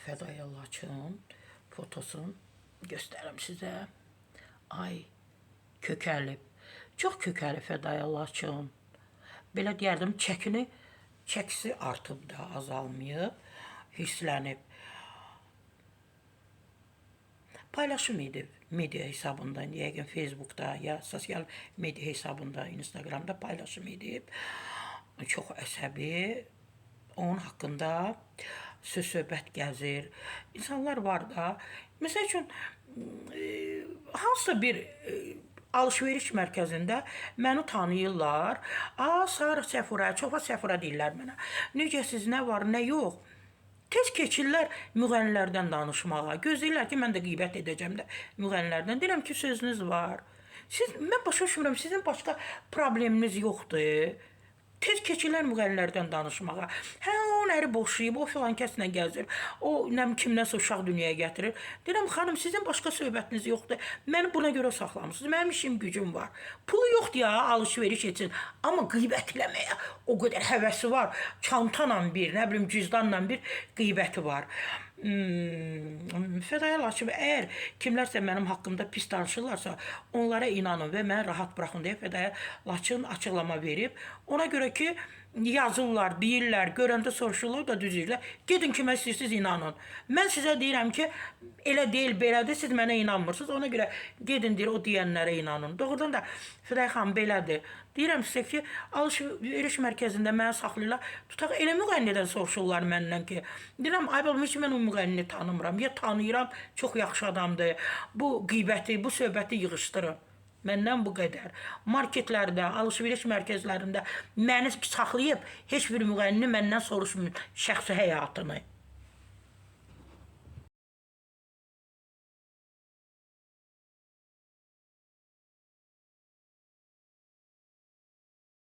Fədaya Laçın fotosunu göstərim sizə. Ay, kökəlib. Çox kökəlib Fədaya Laçın. Belə deyərdim, çəkisi artıb da, azalmayıb, hisslənib. Paylaşım idi media hesabında, yəqin Facebookda ya sosial media hesabında, Instagramda paylaşım edib. Çox əsəbi, onun haqqında söz-söhbət gəzir. İnsanlar var da, məsəl üçün, hansısa bir alış-veriş mərkəzində məni tanıyırlar. Sara Səfura, çoxa Səfura deyirlər mənə. Necəsiz, nə var, nə yox. Tez keçirlər müğənnilərdən danışmağa. Gözləyirlər ki, mən də qeybət edəcəm də müğənnilərdən. Deyirəm ki, sözünüz var. Mən başa düşmürəm, sizin başqa probleminiz yoxdur. Tez keçirlər müğənnilərdən danışmağa. Onun əri boşayıb, o filan kəslə gəzir, o kimləsə uşaq dünyaya gətirir. Deyirəm, xanım, sizin başqa söhbətiniz yoxdur. Məni buna görə saxlamışsınız. Mənim işim, gücüm var. Pulu yoxdur ya, alış-veriş etsin. Amma qeybətləməyə o qədər həvəsi var. Çantanla bir, nə bilim, cüzdanla bir qeybəti var. Fədaya Laçın, əgər kimlərsə mənim haqqımda pis danışırlarsa, onlara inanın və məni rahat buraxın deyə Fədaya Laçın açıqlama verib. Ona görə ki, yazırlar, deyirlər, görəndə soruşurlar da düzürlər. Gedin kimə istəyirsiniz, inanın. Mən sizə deyirəm ki, elə deyil, belədir, siz mənə inanmırsınız. Ona görə gedin deyir, o deyənlərə inanın. Doğrudan da Fədaya xanım belədir. Deyirəm sizə ki, alış-veriş mərkəzində mənə saxlayırlar. Tutaq, elə müğənnidən soruşurlar məndən ki, deyirəm, ay balım, heç mən o müğənnini tanımıram. Ya tanıyıram, çox yaxşı adamdır. Bu qeybəti, bu söhbəti yığışdırın. Məndən bu qədər. Marketlərdə, alış-veriş mərkəzlərində məni saxlayıb, heç bir müğənni məndən soruşmur şəxsi həyatını.